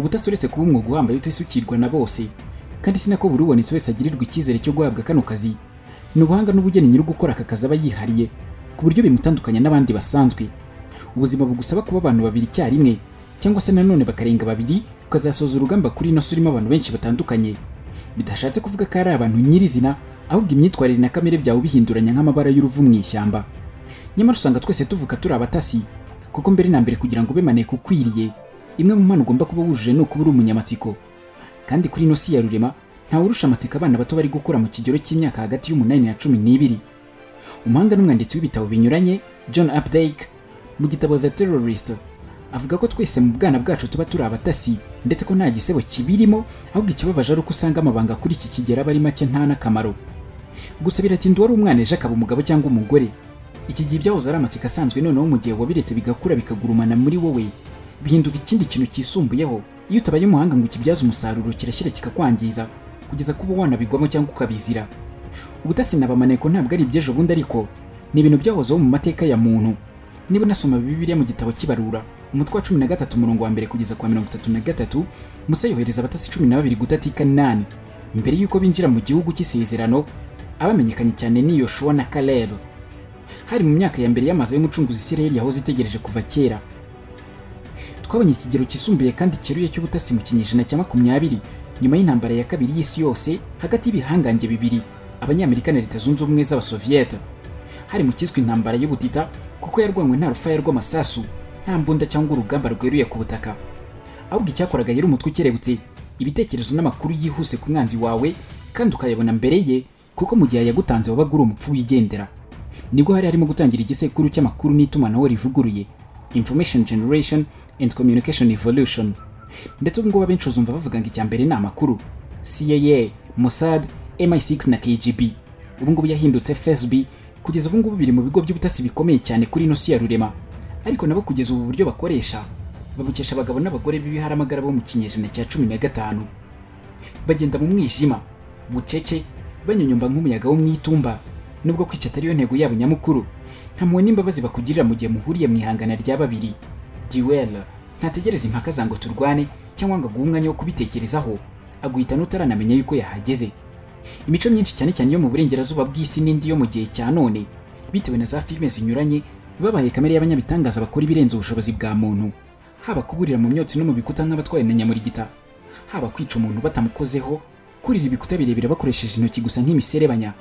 ubutasi uretse kuba umwuga uhambaye utisukirwa na bose kandi sinako buri ubonetse wese agirirwa icyizere cyo guhabwa kano kazi. Ni ubuhanga n'ubugeni nyiri gukora aka kazi aba yihariye ku buryo bimutandukanya n'abandi basanzwe. Ubuzima bugusaba kuba abantu babiri icyarimwe cyangwa se nanone bakarenga babiri ukazasoza urugamba kuri ino surimo abantu benshi batandukanye. Bidashatse kuvuga ko ari abantu nyirizina, ahubwo imyitwarire na kamere byawe bihinduranya nk'amabara y'uruvu mu ishyamba. Nyamara usanga twese tuvuka turi abatasi kuko mbere na mbere kugira ngo ube maneko ukwiriye, imwe mu mpano ugomba kuba wujuje ni ukuba uri umunyamatsiko. Kandi kuri ino si ya rurema ntawe urusha amatsiko abana bato bari gukura mu kigero cy'imyaka hagati y'8 na 12. Umuhanga n'umwanditsi w'ibitabo binyuranye John Updike mu gitabo The Terrorist avuga ko twese mu bwana bwacu tuba turi abatasi ndetse ko nta gisebo kibirimo, ahubwo ikibabaje ari uko usanga amabanga kuri iki kigero aba ari make nta n'akamaro. Gusa biratinda wari umwana ejo akaba umugabo cyangwa umugore. Iki gihe byahoze ari amatsiko asanzwe, noneho mu gihe wabiretse bigakura bikagurumana muri wowe bihinduka ikindi kintu kisumbuyeho. Iyo utabaye umuhanga ngo ukibyaze umusaruro kirashyira kikakwangiza kugeza kuba wanabigwamo cyangwa ukabizira. Ubutasi n'abamaneko ntabwo ari ibyejo bundi, ariko ni ibintu byahozeho mu mateka ya muntu. Niba nasoma Bibiliya mu gitabo cy'ibarura umutwe wa 13 umurongo wa mbere kugeza kwa 33, Musa yohereza abatasi 12 gutata i Kanani mbere yuko binjira mu gihugu cy'isezerano. Abamenyekanye cyane ni Yoshua na Caleb. Hari mu myaka ya mbere y'amazu y'umucunguzi Isirayeli yahoze itegereje kuva kera. Twabonye ikigero kisumbuye kandi kiruye cy'ubutasi mu kinyejana cya 20 nyuma y'intambara ya kabiri y'isi yose hagati y'ibihangange bibiri, Abanyamerika na Leta Zunze Ubumwe z'Abasoviete. Hari mu kiswe intambara y'ubutita kuko yarwanywe nta rufaya rw'amasasu, nta mbunda cyangwa urugamba rweruye ku butaka, ahubwo icyakoraga yari umutwe ukerebutse, ibitekerezo n'amakuru yihuse ku mwanzi wawe kandi ukayabona mbere ye, kuko mu gihe yagutanze wabaga uri umupfu wigendera. Nibwo hari harimo gutangira igisekuru cy'amakuru n'itumanaho rivuguruye, Information Generation and Communication Evolution. Ndetse ubwo abenshi uzumva bavuga ngo icyambere ni amakuru. CIA, Mossad, MI6 na KGB. Ubu ngubu yahindutse FSB, kugeza ubu ngubu biri mu bigo by'ubutasi bikomeye cyane kuri ino si ya rurema. Ariko nabo kugeza ubu buryo bakoresha babukesha abagabo n'abagore b'ibiharamagara bo mu kinyejana cya 15. Bagenda mu mwijima bucece banyonyomba nk'umuyaga wo mwitumba, nubwo kwica atari yo ntego yabo nyamukuru. Nta mwe n'imbabazi bakugirira mu gihe muhuriye mwihangana rya babiri. Duel ntategereza impaka zango turwane cyangwa ngo umwanya wo kubitekerezaho, aguhita n'utaranamenya yuko yahageze. Imico myinshi cyane cyane yo mu burengerazuba bw'isi n'indi yo mu gihe cya none, bitewe na za filime zinyuranye, babaye kamere y'abanyabitangaza bakora ibirenze ubushobozi bwa muntu, haba kuburira mu myotsi no mu bikuta nk'abatwaye na nyamurigita, haba kwica umuntu batamukozeho, kurira ibikuta birebire bakoresheje intoki gusa nk'imiserebanya,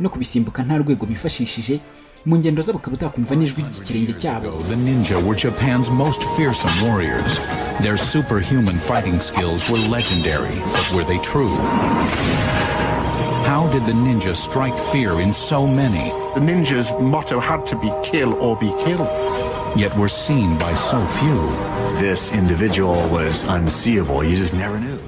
no kubisimbuka nta rwego bifashishije. Mu ngendo zabo kabutakumva n'ijwi ry'ikirenge cyabo. The ninja were Japan's most fearsome warriors. Their superhuman fighting skills were legendary, but were they true? How did the ninja strike fear in so many? The ninja's motto had to be kill or be killed. Yet were seen by so few. This individual was unseeable. You just never knew.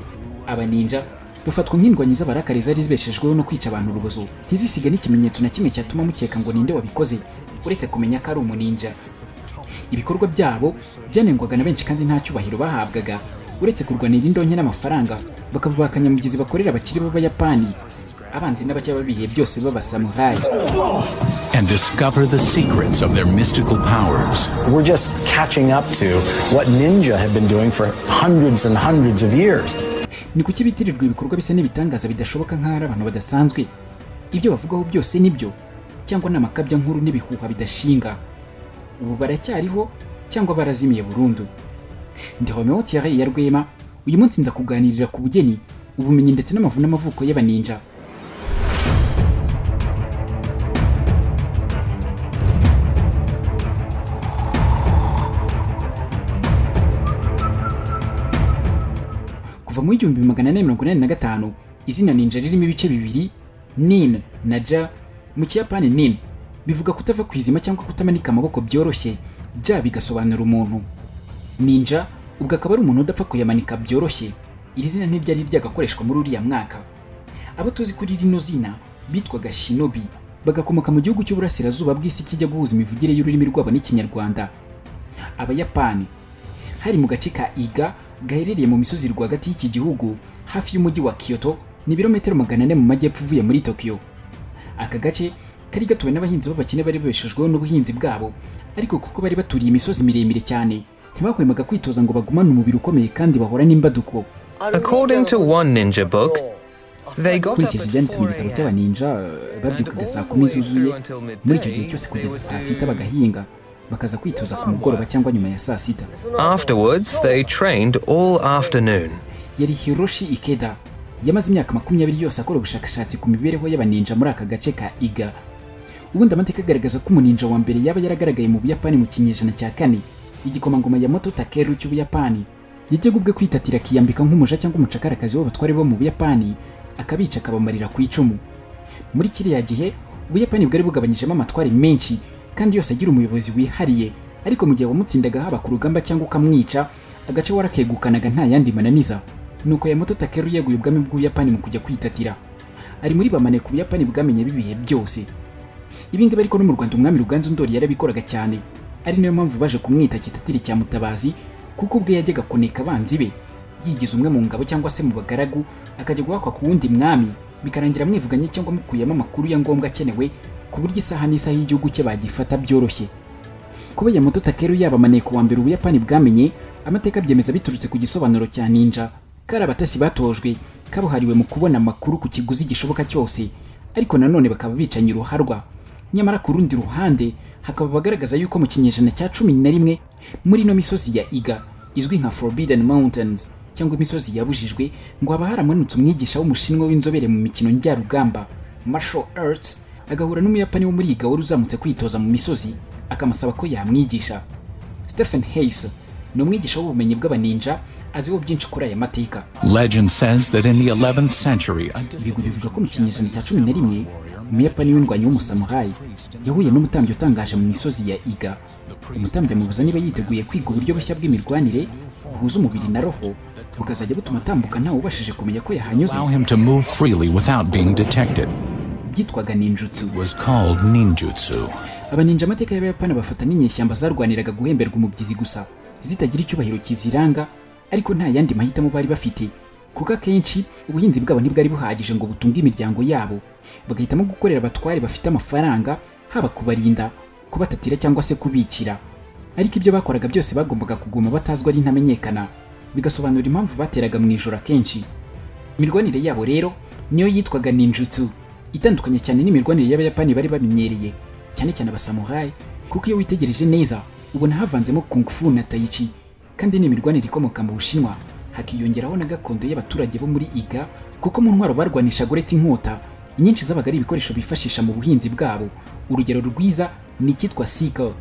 Aba ninja ufatwa nk'indwanyi z'abarakari zari zibeshejweho no kwica abantu urubozo, ntizisige n'ikimenyetso na kimwe cyatuma mukeka ngo ninde wabikoze uretse kumenya ko ari umuninja. Ibikorwa byabo byanengwaga na benshi kandi nta cyubahiro bahabwaga uretse kurwanira indonke n'amafaranga, bakaba bakanyamugizi bakorera abakiri b'Abayapani, abanzi n'abacya babihe byose b'abasamurai, and discover the secrets of their mystical powers. We're just catching up to what ninja have been doing for hundreds and hundreds of years. Ni kuki bitirirwa ibikorwa bisa n'ibitangaza bidashoboka nk'ari abantu badasanzwe? Ibyo bavugaho byose nibyo cyangwa n'amakabya nkuru n'ibihuha bidashinga? Ubu baracyariho cyangwa barazimiye burundu? Ndi Romeo Thierry ya Rwema, uyu munsi ndakuganirira ku bugeni, ubumenyi ndetse n'amavu n'amavuko y'abaninja. Kuva mu 1885 izina ninja ririmo ibice bibiri, nin na ja. Mu Kiyapani nin bivuga kutava kwizima cyangwa kutamanika amaboko byoroshye, ja bigasobanura umuntu. Ninja ubwo akaba ari umuntu udapfa kuyamanika byoroshye. Iri zina ntiryari ryagakoreshwa muri uriya mwaka. Abo tuzi kuri rino zina bitwaga shinobi, bagakomoka mu gihugu cy'uburasirazuba bw'isi kijya guhuza imivugire y'ururimi rwabo n'ikinyarwanda. Abayapani hari mu gace ka Iga gaherereye mu misozi rwagati y'iki gihugu hafi y'umujyi wa Kyoto, ni birometero 400 mu majyepfo uvuye muri Tokyo. Aka gace kari gatuwe n'abahinzi b'abakene bari beshejweho n'ubuhinzi bwabo, ariko kuko bari baturiye imisozi miremire cyane ntibahwemaga kwitoza ngo bagumane umubiri ukomeye kandi bahora n'imbaduko. According to one ninja book, they got up Kurikije at ibyanditse mu 4 gitabo a.m. cy'abaninja, babyukaga saa 10 zuzuye, muri icyo gihe cyose kugeza saa 6 bagahinga, bakaza kwitoza ku mugoroba cyangwa nyuma ya saa 6. Afterwards, they trained all afternoon. Yari Hiroshi Ikeda, yamaze imyaka 20 yose akora ubushakashatsi ku mibereho y'abaninja muri aka gace ka Iga. Ubundi amateka agaragaza ko umuninja wa mbere yaba yaragaragaye mu Buyapani mu kinyejana cya 4, igikomangoma Yamato Takeru cy'Ubuyapani yajyaga ubwe kwitatira akiyambika nk'umuja cyangwa umucakarakazi w'abatware bo mu Buyapani, akabica akabamarira ku icumu. Muri kiriya gihe Ubuyapani bwari bugabanyijemo amatware menshi kandi yose agira umuyobozi wihariye, ariko mu gihe wamutsindaga haba ku rugamba cyangwa ukamwica, agace warakegukanaga nta yandi mananiza. Nuko Yamato Takeru yeguye ubwami bw'Ubuyapani mu kujya kwitatira. Ari muri bamane ku Buyapani bwamenye bibihe byose. Ibingibi ariko no mu Rwanda umwami Ruganzu Ndoli yarabikoraga cyane, ari nayo mpamvu baje kumwita kitatiri cya mutabazi, kuko ubwe yajyaga kuneka abanzi be yigize umwe mu ngabo cyangwa se mu bagaragu, akajya guhakwa ku wundi mwami, bikarangira mwivuganye cyangwa mukuyemo amakuru ya ngombwa akenewe ku buryo isaha n'isaha y'igihugu cye bagifata byoroshye. Kuba Yamato Takeru yaba maneko wa mbere Ubuyapani bwamenye, amateka byemeza biturutse ku gisobanuro cya ninja, kari abatasi batojwe kabuhariwe mu kubona amakuru ku kiguzi gishoboka cyose, ariko nanone bakaba bicanye uruharwa. Nyamara ku rundi ruhande hakaba bagaragaza yuko mu kinyejana cya 11 muri no misozi ya Iga izwi nka Forbidden Mountains cyangwa imisozi yabujijwe, ngo haba haramanutse umwigisha w'umushinwa w'inzobere mu mikino njyarugamba martial arts, agahura n'umuyapani wo muri Iga wari uzamutse kwitoza mu misozi, akamusaba ko yamwigisha. Stephen Hayes ni umwigisha w'ubumenyi bw'abaninja, aziho byinshi kuri aya mateka. Legend says that in the 11th century, Ibigo bivuga ko mu kinyejana cya 11 umuyapani w'indwanyi w'umusamurai yahuye n'umutambyi utangaje mu misozi ya Iga. Umutambyi amubaza niba yiteguye kwiga uburyo bushya bw'imirwanire buhuza umubiri na roho, bukazajya butuma atambuka ntawe ubashije kumenya ko yahanyuze. allow him to move freely without being detected. Byitwaga ninjutsu. It was called ninjutsu. Abaninja amateka y'Abayapani bafata nk'inyeshyamba zarwaniraga guhemberwa umubyizi gusa, zitagira icyubahiro kiziranga, ariko nta yandi mahitamo bari bafite, kuko akenshi ubuhinzi bwabo ntibwari buhagije ngo butunge imiryango yabo, bagahitamo gukorera abatware bafite amafaranga, haba kubarinda, kubatatira cyangwa se kubicira. Ariko ibyo bakoraga byose bagombaga kuguma batazwa ari ntamenyekana, bigasobanura impamvu bateraga mu ijoro akenshi. Imirwanire yabo rero niyo yitwaga ninjutsu, itandukanye cyane n'imirwanire y'Abayapani bari bamenyereye, cyane cyane abasamurai, kuko iyo witegereje neza ubona havanzemo kung fu na tai chi, kandi ni imirwanire ikomoka mu Bushinwa, hakiyongeraho na gakondo y'abaturage bo muri Iga, kuko mu ntwaro barwanishaga uretse inkota, inyinshi zabaga ari ibikoresho bifashisha mu buhinzi bwabo. Urugero rwiza ni icyitwa sickle,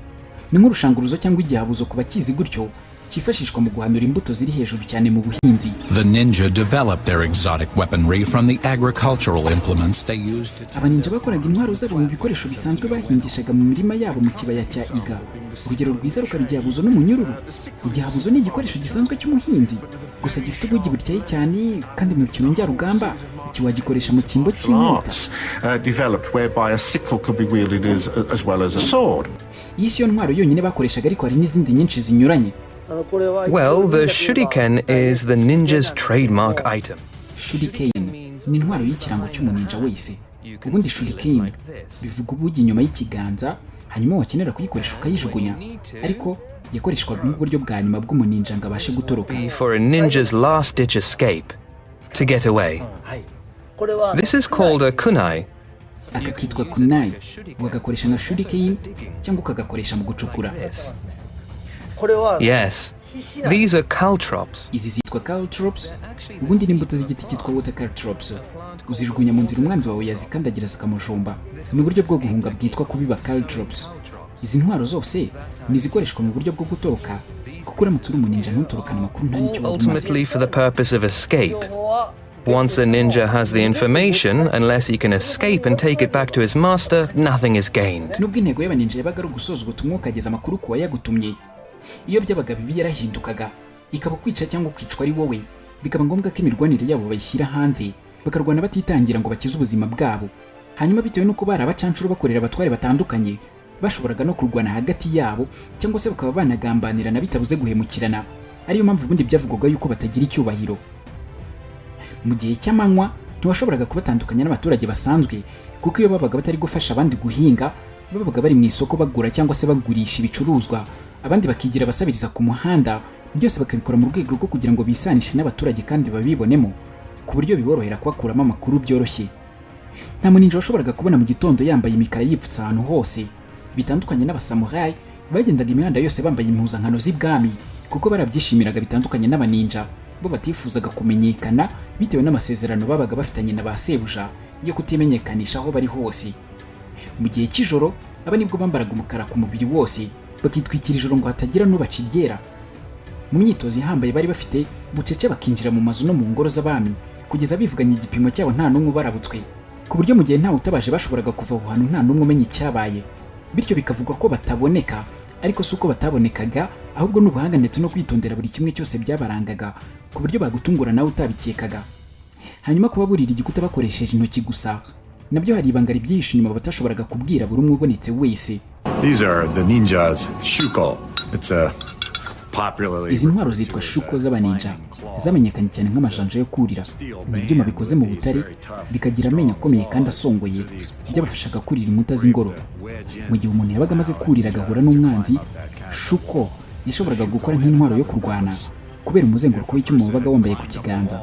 ni nk'urushanguruzo cyangwa igihabuzo ku bakizi gutyo, cyifashishwa mu guhanura imbuto ziri hejuru cyane mu buhinzi. The ninja developed their exotic weaponry from the agricultural implements they used to... Abaninja bakoraga intwaro zabo mu bikoresho bisanzwe bahingishaga mu mirima yabo mu kibaya cya Iga. Urugero rwiza rukaba igihabuzo n'umunyururu. Igihabuzo ni igikoresho gisanzwe cy'umuhinzi, gusa gifite ubugi butyaye cyane, kandi mu mikino njyarugamba iki wagikoresha mu cyimbo cy'inkota. Developed whereby a sickle could be wielded as well as a sword. Iyi si yo ntwaro yonyine bakoreshaga, ariko hari n'izindi nyinshi zinyuranye. Well, the shuriken is the ninja's trademark item. Shuriken ni intwaro y'ikirango cy'umuninja wese. Ubundi shuriken bivuga ubugi inyuma y'ikiganza, hanyuma wakenera kuyikoresha ukayijugunya, ariko yakoreshwaga nk'uburyo bwa nyuma bw'umuninja ngo abashe gutoroka. For a ninja's last-ditch escape, to get away. This is called a kunai. Aka kitwa kunai, wagakoresha nka shuriken cyangwa ukagakoresha mu gucukura. Yes, these are caltrops. Izi zitwa caltrops, ubundi ni imbuto z'igiti cyitwa water caltrops. Uzijugunya mu nzira umwanzi wawe yazikandagira zikamujomba. Ni uburyo bwo guhunga bwitwa kubiba caltrops. Izi ntwaro zose nizikoreshwa mu buryo bwo gutoroka, kuko uramutse uri umuninja ntutorokana amakuru nta n'icyo wabumaze. Ultimately for the purpose of escape. Once a ninja has the information, unless he can escape and take it back to his master, nothing is gained. Nubwo intego y'abaninja yabaga ari ugusoza ubutumwa ukageza amakuru ku wayagutumye, iyo byabaga bibi yarahindukaga, ikaba kwica cyangwa kwicwa ari wowe, bikaba ngombwa ko imirwanire yabo bayishyira hanze, bakarwana batitangira ngo bakize ubuzima bwabo. Hanyuma bitewe n'uko bari abacancuro bakorera abatware batandukanye, bashoboraga no kurwana hagati yabo, cyangwa se bakaba banagambanirana bitabuze guhemukirana, ariyo mpamvu ubundi byavugwaga yuko batagira icyubahiro. Mu gihe cy'amanywa ntiwashoboraga kubatandukanya n'abaturage basanzwe, kuko iyo babaga batari gufasha abandi guhinga, babaga bari mu isoko bagura cyangwa se bagurisha ibicuruzwa, abandi bakigira basabiriza ku muhanda, byose bakabikora mu rwego rwo kugira ngo bisanishe n'abaturage kandi babibonemo ku buryo biborohera kubakuramo amakuru byoroshye. Nta muninja washoboraga kubona mu gitondo yambaye imikara yipfutse ahantu hose, bitandukanye n'abasamurai bagendaga imihanda yose bambaye impuzankano z'ibwami, kuko barabyishimiraga bitandukanye n'abaninja bo batifuzaga kumenyekana bitewe n'amasezerano babaga bafitanye na ba sebuja yo kutimenyekanisha aho bari hose. Mu gihe cy'ijoro aba nibwo bambaraga umukara ku mubiri wose, bakitwikira ijoro ngo hatagira n'ubaca iryera. Mu myitozo ihambaye bari bafite, bucece bakinjira mu mazu no mu ngoro z'abami kugeza bivuganye igipimo cyabo nta n'umwe barabutswe, ku buryo mu gihe ntawe utabaje bashoboraga kuva aho hantu nta n'umwe umenya icyabaye. Bityo bikavugwa ko bataboneka, ariko si uko batabonekaga, ahubwo n'ubuhanga ndetse no kwitondera buri kimwe cyose byabarangaga ku buryo bagutungura nawe utabikekaga. Hanyuma kuba burira igikuta bakoresheje intoki gusa, nabyo hari ibanga ribyihishe inyuma batashoboraga kubwira buri umwe ubonetse wese. These are the ninjas shuko. It's a popularly. Izi ntwaro zitwa shuko z'abaninja, zamenyekanye cyane nk'amajanja yo kurira. Ni ibyuma bikoze mu butare, bikagira amenyo akomeye kandi asongoye, byabafashaga kurira inkuta z'ingoro. Mu gihe umuntu yabaga amaze kurira agahura n'umwanzi, shuko yashoboraga gukora nk'intwaro yo kurwana kubera umuzenguruko w'icyuma wabaga wambaye ku kiganza.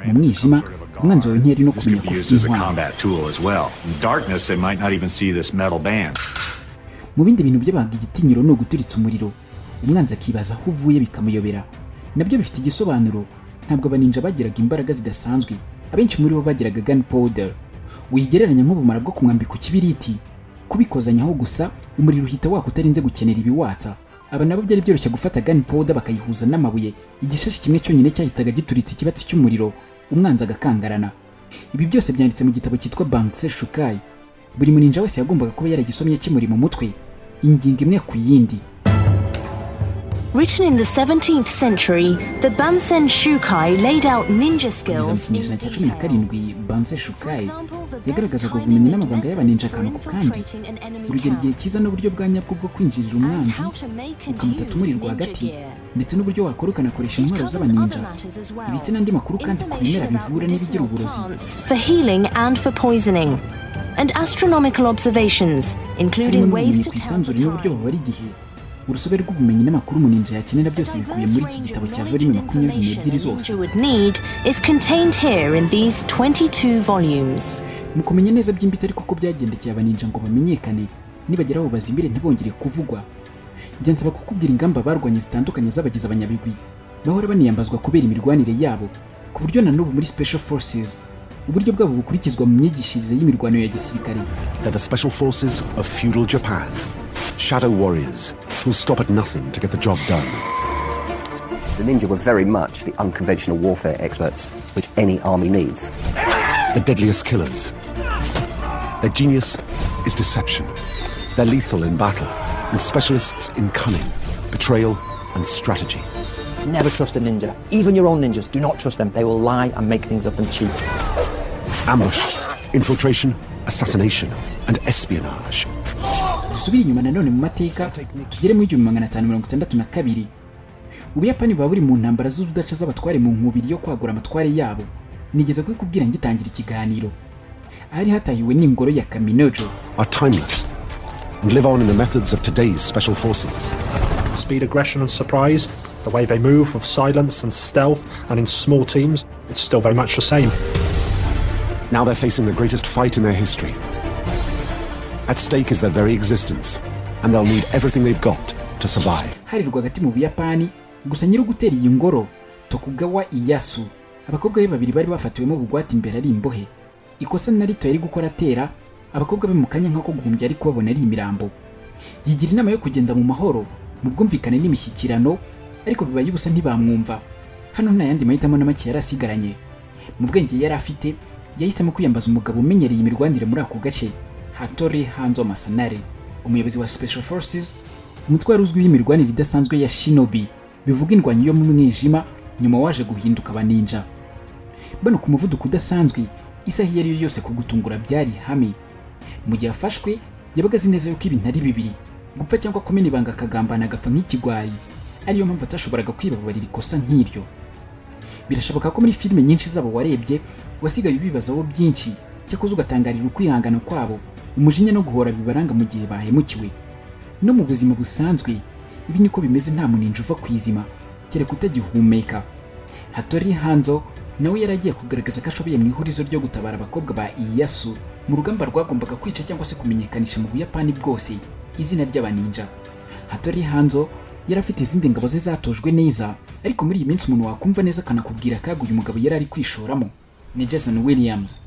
Mu mwijima umwanzi wawe ntiyari no kumenya ko ufite intwaro. Mu bindi bintu byabaga igitinyiro ni uguturitsa umuriro, umwanzi akibaza aho uvuye bikamuyobera. Nabyo bifite igisobanuro. Ntabwo abaninja bagiraga imbaraga zidasanzwe, abenshi muri bo bagiraga gunpowder, wigereranya nk'ubumara bwo kumwambika ikibiriti, kubikozanyaho gusa umuriro uhita waka utarinze gukenera ibiwatsa. Aba nabo byari byoroshye gufata gunpowder bakayihuza n'amabuye, igishashi kimwe cyonyine cyahitaga gituritse ikibatsi cy'umuriro, umwanzi agakangarana. Ibi byose byanditse mu gitabo cyitwa Bankse Shukai. Buri muninja wese yagombaga kuba yaragisomye kimuri mu mutwe, ingingo imwe ku yindi. Written in the 17th century, the Bansen Shukai laid out ninja skills in detail. Bansen Shukai yagaragazaga ubumenyi n'amabanga y'abaninja akantu ku kandi, urugero igihe cyiza n'uburyo bwa nyabwo bwo kwinjirira umwanzi ukamutata umuri rwagati, ndetse n'uburyo wakora ukanakoresha intwaro z'abaninja, ibitse n'andi makuru kandi ku bimera bivura n'ibigira uburozi, for healing and for poisoning, and astronomical observations, including ways to tell the time. Urusobe rw'ubumenyi n'amakuru umuninja yakenera byose bikubiye muri iki gitabo cya volume 22 zose. Is contained here in these 22 volumes. Mu kumenya neza byimbitse ariko ko byagendekeye abaninja ngo bamenyekane, nibagera aho bazimbire ntibongere kuvugwa. Byansaba kukubwira ingamba barwanye zitandukanye z'abagize abanyabigwi, bahora baniyambazwa kubera imirwanire yabo, ku buryo na n'ubu muri Special Forces uburyo bwabo bukurikizwa mu myigishirize y'imirwano ya gisirikare. They're the Special Forces of feudal Japan. Shadow warriors who'll stop at nothing to get the job done. The ninja were very much the unconventional warfare experts which any army needs. The deadliest killers. Their genius is deception. They're lethal in battle and specialists in cunning, betrayal and strategy. Never trust a ninja. Even your own ninjas, do not trust them. They will lie and make things up and cheat. Ambush, infiltration, assassination and espionage. Dusubire inyuma nanone mu mateka tugere mu 1562. Ubuyapani buba buri mu ntambara z'udaca z'abatware mu nkubiri yo kwagura amatware yabo. Nigeze kubwira ngitangira ikiganiro. Ari hatahiwe n'ingoro ya Kaminojo. Are timeless and live on in the methods of today's special forces. Speed, aggression and surprise, the way they move with silence and stealth and in small teams, it's still very much the same. Now they're facing the greatest fight in their history. At stake is their very existence, and they'll need everything they've got to survive. Hari rwagati mu Buyapani, gusa nyiri gutera iyi ngoro Tokugawa Ieyasu, abakobwa be babiri bari bafatiwemo bugwati imbere ari imbohe. Ikosa na rito yari gukora atera, abakobwa be mu kanya nkako guhumbya ari kubabona ari imirambo. Yigira inama yo kugenda mu mahoro, mu bwumvikane n'imishyikirano, ariko bibaye ubusa ntibamwumva. Hano nta yandi mahitamo na make yari asigaranye. Mu bwenge yari afite, yahisemo kwiyambaza umugabo umenyereye imirwanire muri ako gace, Hattori Hanzo Masanare, umuyobozi wa Special Forces, umutwaro uzwi w'imirwanire idasanzwe ya Shinobi, bivuga indwanyi yo mu mwijima nyuma waje guhinduka abaninja. Bano ku muvuduko udasanzwe, isaha iyo ariyo yose kugutungura byari hame. Mu gihe afashwe, yabaga azi neza yuko ibintu ari bibiri, gupfa cyangwa kumena ibanga akagambana agapfa nk'ikigwari, ariyo mpamvu atashoboraga kwibabarira ikosa nk'iryo. Birashoboka ko muri filime nyinshi zabo warebye wasigaye ubibazaho byinshi, cyakoze ugatangarira ukwihangana kwabo, umujinya no guhora bibaranga mu gihe bahemukiwe. No mu buzima busanzwe, ibi niko bimeze nta muninja uva kwizima kereka utagihumeka. Hattori Hanzo nawe yaragiye kugaragaza ko ashoboye mu ihurizo ryo gutabara abakobwa ba Ieyasu mu rugamba rwagombaga kwica cyangwa se kumenyekanisha mu Buyapani bwose izina ry'abaninja. Hattori Hanzo yarafite izindi ngabo ze zatojwe neza, ariko muri iyi minsi umuntu wakumva neza kanakubwira kaguye umugabo yari ari kwishoramo ni Jason Williams.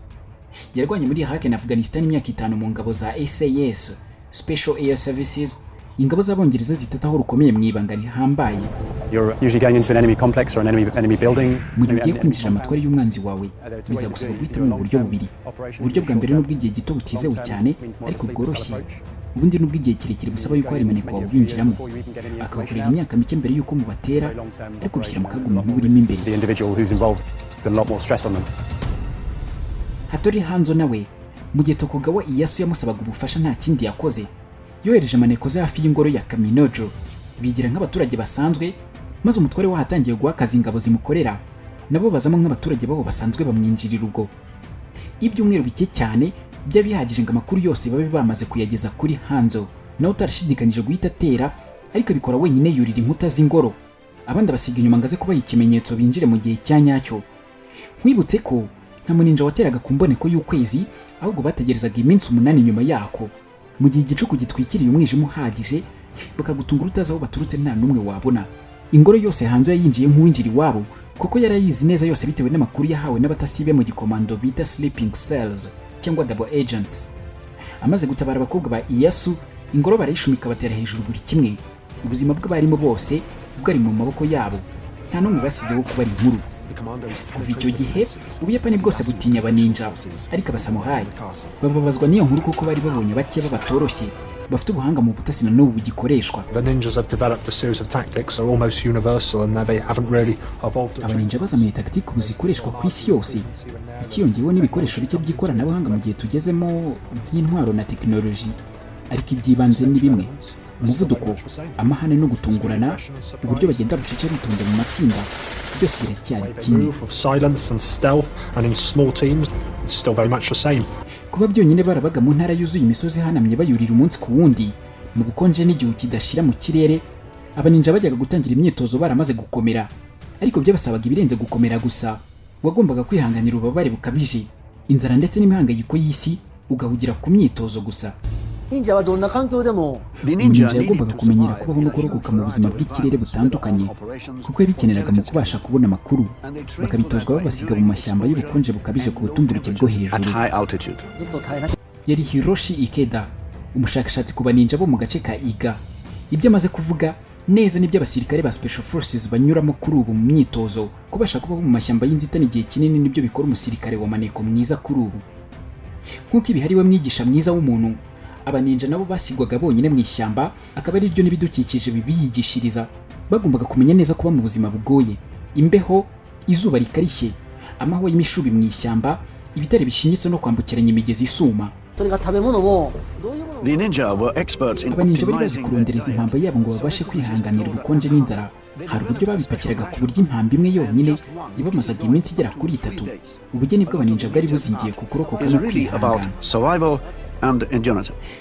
Yarwanye muri Iraq na Afghanistan imyaka 5 mu ngabo za SAS Special Air Services, ingabo z'Abongereza zitataho rukomeye mu ibanga rihambaye. You're usually going into an enemy complex or an enemy building. Mu gihe ugiye kwinjira amatwari y'umwanzi wawe bizagusaba guhitamo mu buryo bubiri. Uburyo bwa mbere n'ubw'igihe gito butizewe cyane ariko bworoshye, ubundi n'ubw'igihe kirekire busaba yuko hari maneko wawe winjiramo akabakorera imyaka mike mbere yuko mubatera, ariko bishyira mu kaga umuntu urimo imbere. Hattori Hanzo nawe mu gihe Tokugawa Ieyasu yamusabaga ubufasha nta kindi yakoze, yohereje maneko ze hafi y'ingoro ya Kaminojo bigira nk'abaturage basanzwe, maze umutware wahatangiye guha akazi ingabo zimukorera nabo bazamo nk'abaturage babo basanzwe bamwinjirira urugo. Ibyumweru bike cyane byabihagije ngo amakuru yose babe bamaze kuyageza kuri Hanzo, nawe utarashidikanyije guhita atera, ariko bikora wenyine yurira inkuta z'ingoro, abandi basiga inyuma ngaze kuba ikimenyetso binjire mu gihe cya nyacyo. Nkwibutse ko nta muninja wateraga ku mboneko y'ukwezi, ahubwo bategerezaga iminsi 8 nyuma yako, mu gihe igicuku gitwikiriye umwijima uhagije bakagutungura utazi aho baturutse nta numwe wabona. Ingoro yose Hanzo yayinjiye nk'uwinjira iwabo kuko yarayizi neza yose bitewe n'amakuru yahawe n'abatasibe mu gikomando bita sleeping cells cyangwa double agents. Amaze gutabara abakobwa ba Ieyasu, ingoro barayishumika batera hejuru buri kimwe, ubuzima bw'abarimo bose bwari mu maboko yabo, nta numwe basizeho kuba ari inkuru. Kuva icyo gihe Ubuyapani bwose butinya abaninja, ariko abasamuhayi bababazwa n'iyo nkuru kuko bari babonye bake babatoroshye bafite ubuhanga mu butasi na n'ubu bugikoreshwa. The ninjas have developed a series of tactics are almost universal and they haven't really evolved. Abaninja bazamuye tactique ubu zikoreshwa ku isi yose, ikiyongeyeho n'ibikoresho bike by'ikoranabuhanga mu gihe tugezemo nk'intwaro na tekinoloji, ariko ibyibanze ni bimwe: umuvuduko, amahane no gutungurana, uburyo bagenda bucece bitonda mu matsinda, byose biracyari kimwe. Silence and stealth and in small teams, it's still very much the same. Kuba byonyine barabaga mu ntara yuzuye imisozi hanamye bayurira umunsi ku wundi mu bukonje n'igihu kidashira mu kirere, abaninja bajyaga gutangira imyitozo baramaze gukomera, ariko byabasabaga ibirenze gukomera gusa. Wagombaga kwihanganira ububabare bukabije, inzara ndetse n'imihangayiko y'isi, ugahugira ku myitozo gusa. Ninja yagombaga kumenyera kubaho no kurokoka mu buzima bw'ikirere butandukanye, kuko yabikeneraga mu kubasha kubona amakuru, bakabitozwa babasiga mu mashyamba y'ubukonje bukabije ku butumburuke bwo hejuru. Yari Hiroshi Ikeda, umushakashatsi ku baninja bo mu gace ka Iga. Ibyo amaze kuvuga neza nibyo abasirikare ba Special Forces banyuramo kuri ubu mu myitozo, kubasha kubaho mu mashyamba y'inzitane igihe kinini nibyo bikora umusirikare wa maneko mwiza kuri ubu. Nk'uko ibihari we mwigisha mwiza w'umuntu, abaninja nabo basigwaga bonyine mu ishyamba, akaba ari ryo n'ibidukikije bibiyigishiriza. Bagombaga kumenya neza kuba mu buzima bugoye, imbeho, izuba rikarishye, amahwa y'imishubi mu ishyamba, ibitare bishinyitse no kwambukiranya imigezi isuma. Abaninja bari bazi kurondereza impamba yabo ngo babashe kwihanganira ubukonje n'inzara. Hari uburyo babipakiraga ku buryo impamba imwe yonyine yabamazaga iminsi igera kuri 3. Ubugeni bw'abaninja bwari buzingiye ku kurokoka no kwihangana.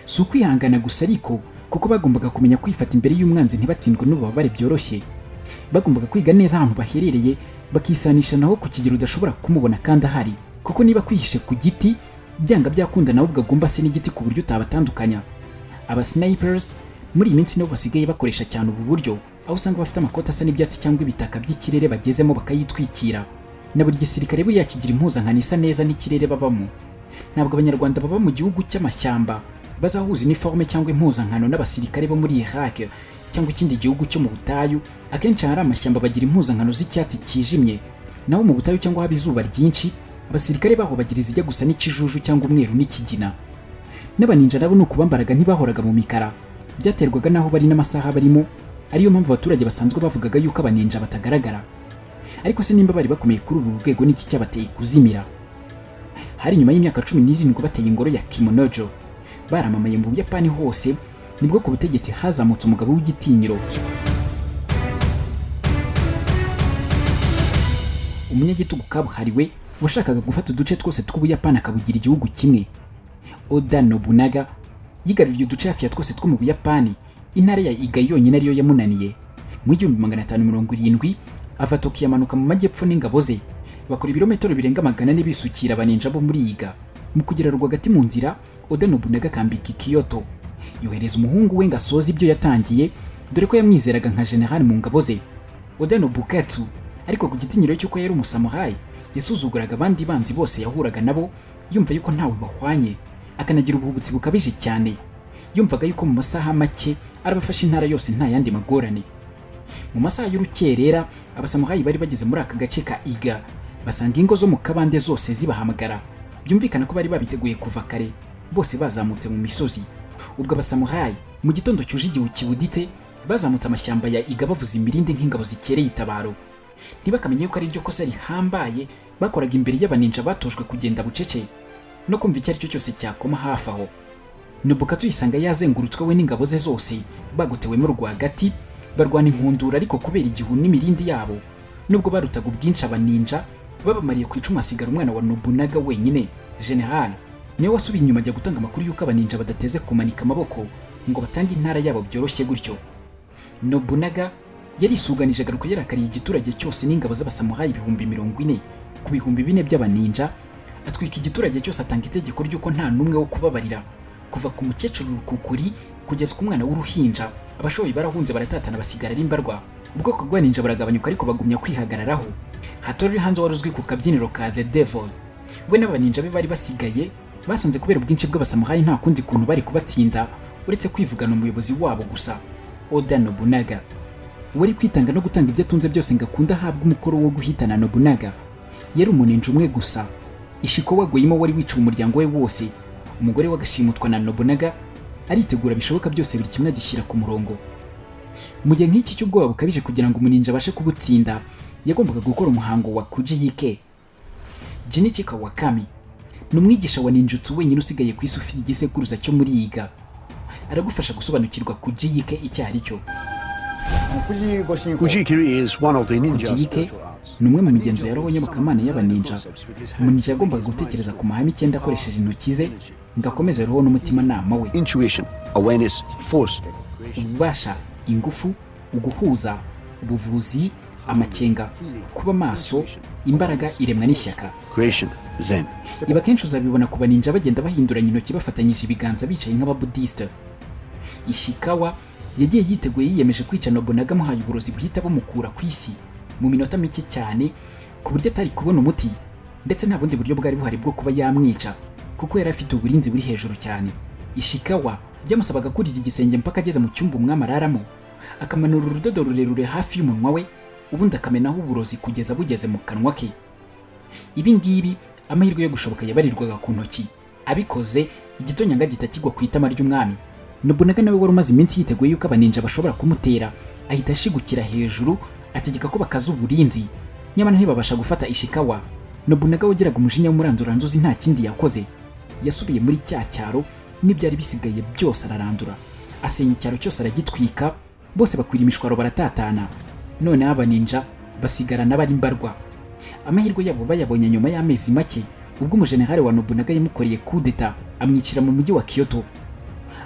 Si ukwihangana gusa ariko, kuko bagombaga kumenya kwifata imbere y'umwanzi ntibatsindwe n'ububabare byoroshye. Bagombaga kwiga neza ahantu baherereye, bakisanisha naho ku kigero udashobora kumubona kandi ahari, kuko niba kwihishe ku giti byanga byakunda nawe ubwagomba se n'igiti ku buryo utabatandukanya. Aba snipers muri iyi minsi nabo basigaye bakoresha cyane ubu buryo, aho usanga bafite amakoti asa n'ibyatsi cyangwa ibitaka by'ikirere bagezemo bakayitwikira, na buri gisirikare buriya kigira impuzankano isa neza n'ikirere babamo. Ntabwo abanyarwanda baba mu gihugu cy'amashyamba bazahuza iniforme cyangwa impuzankano n'abasirikare bo muri Iraq cyangwa ikindi gihugu cyo mu butayu. Akenshi hari amashyamba bagira impuzankano z'icyatsi kijimye, naho mu butayu cyangwa haba izuba ryinshi abasirikare baho bagira izijya gusa n'ikijuju cyangwa umweru n'ikigina. N'abaninja nabo nuko bambaraga ntibahoraga mu mikara, byaterwaga naho bari n'amasaha barimo, ariyo mpamvu abaturage basanzwe bavugaga yuko abaninja batagaragara. Ariko se nimba bari bakomeye kuri uru rwego n'iki cyabateye kuzimira? Hari nyuma y'imyaka 17 bateye ingoro ya Kimonojo, baramamaye mu Buyapani hose, nibwo ku butegetsi hazamutse umugabo w'igitinyiro, umunyagitugu kabuhariwe washakaga gufata uduce twose tw'Ubuyapani akabugira igihugu kimwe. Oda Nobunaga yigaruriye uduce hafi ya twose two mu Buyapani, intara ya Iga yonyine ariyo yamunaniye. Mu 1570 ava Tokiyo amanuka mu majyepfo n'ingabo ze bakora ibirometero birenga 400 bisukira abaninja bo muri Iga. Mu kugera rwagati mu nzira, Oda Nobunaga akambika Kyoto. Yohereza umuhungu we ngasoza ibyo yatangiye, dore ko yamwizeraga nka general mu ngabo ze. Oda Nobukatsu ariko ku gitinyiro cy'uko yari umusamurai, yasuzuguraga abandi banzi bose yahuraga nabo, yumva yuko ntawe bahwanye, akanagira ubuhubutsi bukabije cyane. Yumvaga yuko mu masaha make arabafasha intara yose nta yandi magorane. Mu masaha y'urukerera, abasamurai bari bageze muri aka gace ka Iga, basanga ingo zo mu kabande zose zibahamagara. Byumvikana ko bari babiteguye kuva kare, bose bazamutse mu misozi. Ubwo abasamurai mu gitondo cyuje igihu kibudite bazamutse amashyamba ya Iga bavuza imirindi nk'ingabo zikereye itabaro. Ntibakamenye yuko ari ryo kosa rihambaye bakoraga imbere y'abaninja batojwe kugenda bucece no kumva icyo ari cyo cyose cyakoma hafi aho. Nobukatsu yisanga yazengurutswe we n'ingabo ze zose bagotewemo rwagati, barwana inkundura ariko kubera igihu n'imirindi yabo, nubwo barutaga ubwinshi abaninja babamariye ku icuma asigara umwana wa Nobunaga wenyine. General niwe wasubiye inyuma ajya gutanga amakuru yuko abaninja badateze kumanika amaboko ngo batange intara yabo byoroshye gutyo. Nobunaga yari isuganije agaruka yarakariye igiturage cyose n'ingabo z'abasamurai 40,000 ku 4,000 by'abaninja, atwika igiturage cyose atanga itegeko ry'uko nta numwe wo kubabarira, kuva ku mukecuru Kukuri kugeza ku mwana w'uruhinja. Abashoboye barahunze baratatana basigara ari imbarwa. Ubwoko bw'abaninja buragabanyuka ariko bagumya kwihagararaho. Hattori Hanzo waruzwi ku kabyiniro ka The Devil, we n'abaninja be bari basigaye basanze kubera ubwinshi bw'abasamurai nta kundi kuntu bari kubatsinda uretse kwivugana umuyobozi wabo gusa, Oda Nobunaga. Wari kwitanga no gutanga ibyo atunze byose ngakunda habwa umukoro wo guhitana Nobunaga. Yari umuninja umwe gusa, Ishiko wagoyimo wari wica umuryango we wose. Umugore wagashimutwa na Nobunaga aritegura bishoboka byose buri kimwe agishyira ku murongo. Mu gihe nk'iki cy'ubwoba bukabije kugira ngo umuninja abashe kubutsinda, yagombaga gukora umuhango wa Kujiyike. Jinichi Kawakami ni umwigisha wa ninjutsu wenyine usigaye ku isi ufite igisekuruza cyo muri Iga. Aragufasha gusobanukirwa Kujiyike icyo ari cyo. Kujiyike ni umwe mu migenzo ya roho nyobokamana y'abaninja. Umuninja yagombaga gutekereza ku mahame 9 akoresheje intoki ze ngo akomeze roho n'umutima nama we. Intuition, awareness, force. Ububasha, ingufu, uguhuza, ubuvuzi, amakenga, kuba maso, imbaraga, iremwa n'ishyaka. Creation, zen. Iba kenshi uzabibona ku baninja bagenda bahinduranya intoki bafatanyije ibiganza bicaye nk'ababuddhiste. Ishikawa yagiye yiteguye yiyemeje kwica Nobunaga muhaye uburozi buhita bumukura ku isi mu minota mike cyane ku buryo atari kubona umuti, ndetse nta bundi buryo bwari buhari bwo kuba yamwica kuko yari afite uburinzi buri hejuru cyane. Ishikawa byamusabaga kurira igisenge mpaka ageze mu cyumba umwami araramo, akamanura urudodo rurerure hafi y'umunwa we, ubundi akamenaho uburozi kugeza bugeze mu kanwa ke. Ibi ngibi amahirwe yo gushoboka yabarirwaga ku ntoki. Abikoze igitonyanga gihita kigwa ku itama ry'umwami. Nobunaga nawe wari umaze iminsi yiteguye yuko abaninja bashobora kumutera, ahita ashigukira hejuru ategeka ko bakaza uburinzi. Nyamara ntibabasha gufata Ishikawa. Nobunaga wagiraga umujinya w'umuranduranzuzi nta kindi yakoze. Yasubiye muri cya cyaro n'ibyari bisigaye byose ararandura, asenya icyaro cyose aragitwika, bose bakwira imishwaro baratatana. None abaninja basigarana bari mbarwa. Amahirwe yabo bayabonye nyuma y'amezi make ubwo umujenerali wa Nobunaga yamukoreye kudeta amwicira mu mujyi wa Kyoto.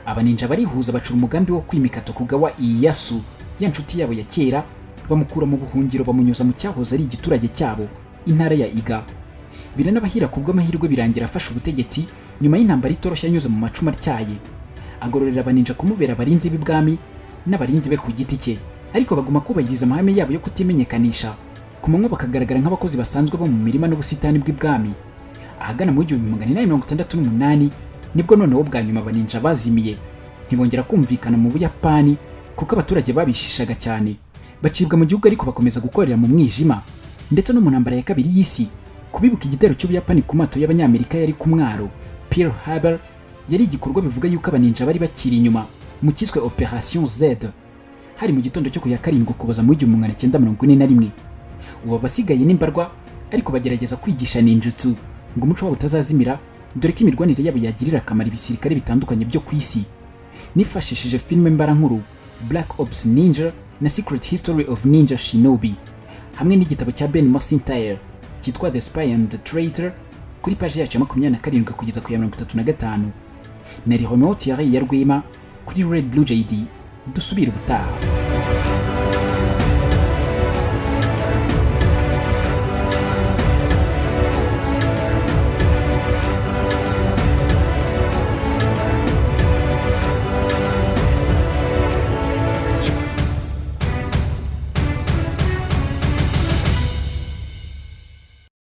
Abaninja barihuza bacura umugambi wo kwimika Tokugawa Ieyasu, ya nshuti yabo ya kera, bamukura mu buhungiro bamunyuza mu cyahoze ari igiturage cyabo, intara ya Iga. Biranabahira kubwo amahirwe birangira afashe ubutegetsi nyuma y'intambara itoroshye anyuze mu macuma atyaye. Agororera abaninja kumubera abarinzi b'ibwami n'abarinzi be ku giti cye, ariko baguma kubahiriza amahame yabo yo kutimenyekanisha. Ku manywa bakagaragara nk'abakozi basanzwe bo mu mirima n'ubusitani bw'ibwami. Ahagana mu 1868 nibwo noneho bwa nyuma abaninja bazimiye, ntibongera kumvikana mu Buyapani kuko abaturage babishishaga cyane. Bacibwa mu gihugu ariko bakomeza gukorera mu mwijima, ndetse no mu ntambara ya kabiri y'isi. Kubibuka igitero cy'Ubuyapani ku mato y'abanyamerika yari ku mwaro Pearl Harbor, yari igikorwa bivuga yuko abaninja bari bakiri inyuma mu kiswe Operation Z. Hari mu gitondo cyo ku ya 7 Ukuboza mu 1941. Ubu basigaye n'imbarwa ariko bagerageza kwigisha ninjutsu ngo umuco wabo utazazimira, dore ko imirwanire yabo yagirira akamaro ibisirikare bitandukanye byo ku isi. Nifashishije filime mbarankuru Black Ops Ninja na Secret History of Ninja Shinobi, hamwe n'igitabo cya Ben McIntyre cyitwa The Spy and the Traitor kuri page yacu ya 27 kugeza ku ya 35. Nari Romeo Thierry ya Rwema kuri RedBlue JD dusubire ubutaha.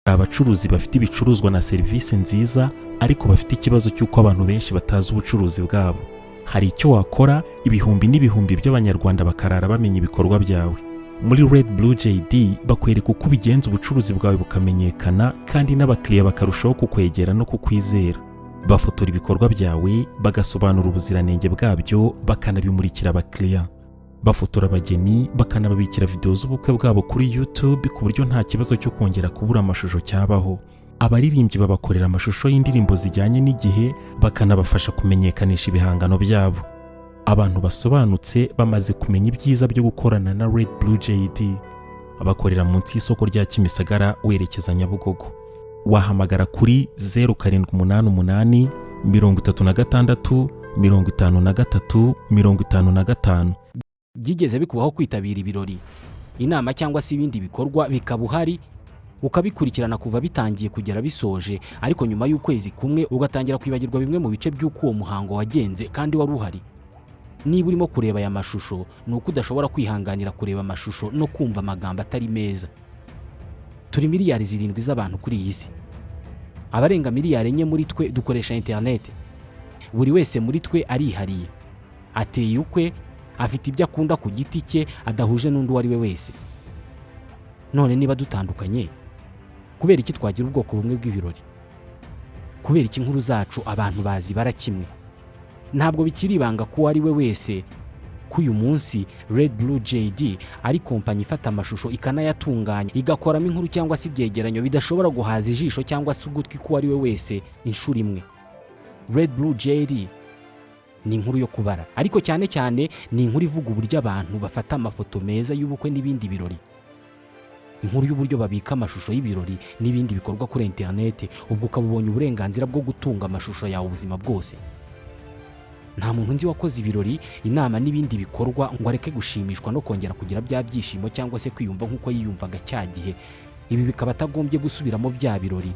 Abacuruzi bafite ibicuruzwa na serivisi nziza ariko bafite ikibazo cy'uko abantu benshi batazi ubucuruzi bwabo. Hari icyo wakora ibihumbi n'ibihumbi by'abanyarwanda bakarara bamenya ibikorwa byawe. Muri RedBlue JD bakwereka uko ubigenza ubucuruzi bwawe bukamenyekana kandi n'abakiriya bakarushaho kukwegera no kukwizera. Bafotora ibikorwa byawe, bagasobanura ubuziranenge bwabyo, bakanabimurikira abakiriya. Bafotora abageni, bakanababikira video z'ubukwe bwabo kuri YouTube ku buryo nta kibazo cyo kongera kubura amashusho cyabaho. Abaririmbyi babakorera amashusho y'indirimbo zijyanye n'igihe, bakanabafasha kumenyekanisha ibihangano byabo. Abantu basobanutse bamaze kumenya ibyiza byo gukorana na RedBlue JD. Abakorera munsi y'isoko rya Kimisagara werekeza Nyabugogo. Wahamagara kuri 0788 36 53 55. Byigeze bikubaho kwitabira ibirori, inama cyangwa se ibindi bikorwa bikaba uhari ukabikurikirana kuva bitangiye kugera bisoje, ariko nyuma y'ukwezi kumwe ugatangira kwibagirwa bimwe mu bice by'uko uwo muhango wagenze kandi wari uhari? Niba urimo kureba aya mashusho ni uko udashobora kwihanganira kureba amashusho no kumva amagambo atari meza. Turi miliyari 7 z'abantu kuri iyi si. Abarenga miliyari 4 muri twe dukoresha internet. Buri wese muri twe arihariye, ateye ukwe, afite ibyo akunda ku giti cye adahuje n'undi wari we wese. None niba dutandukanye, kubera iki twagira ubwoko bumwe bw'ibirori? Kubera iki inkuru zacu abantu bazi barakimwe? Ntabwo bikiri ibanga ko ari we wese ko uyu munsi RedBlue JD ari kompanyi ifata amashusho ikanayatunganya, igakoramo inkuru cyangwa se ibyegeranyo bidashobora guhaza ijisho cyangwa se ugutwi ko ari we wese inshuro imwe. RedBlue JD ni inkuru yo kubara, ariko cyane cyane ni inkuru ivuga uburyo abantu bafata amafoto meza y'ubukwe n'ibindi birori. Inkuru y'uburyo babika amashusho y'ibirori n'ibindi bikorwa kuri internet, ubwo ukabubonye uburenganzira bwo gutunga amashusho yawe ubuzima bwose. Nta muntu nzi wakoze ibirori, inama n'ibindi bikorwa ngo areke gushimishwa no kongera kugira bya byishimo cyangwa se kwiyumva nk'uko yiyumvaga cya gihe. Ibi bikaba atagombye gusubiramo bya birori,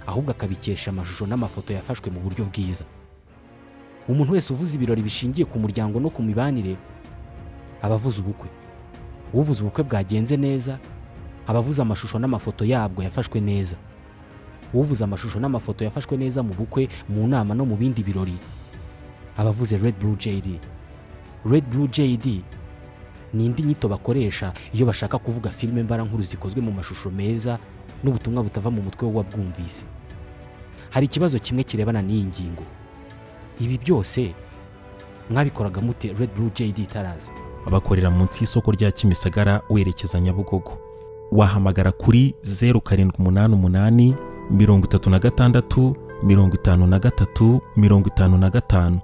ahubwo akabikesha amashusho n'amafoto yafashwe mu buryo bwiza. Umuntu wese uvuze ibirori bishingiye ku muryango no ku mibanire abavuze ubukwe. Uvuze ubukwe bwagenze neza abavuze amashusho n'amafoto yabwo yafashwe neza. Uvuze amashusho n'amafoto yafashwe neza mu bukwe, mu nama no mu bindi birori abavuze RedBlue JD. RedBlue JD ni indi nyito bakoresha iyo bashaka kuvuga filime mbarankuru zikozwe mu mashusho meza n'ubutumwa butava mu mutwe w'uwabwumvise. Hari ikibazo kimwe kirebana n'iyi ngingo. Ibi byose mwabikoraga mute RedBlue JD tarazi? Abakorera munsi y'isoko rya Kimisagara werekeza Nyabugogo. Wahamagara kuri 0788 36 53 55.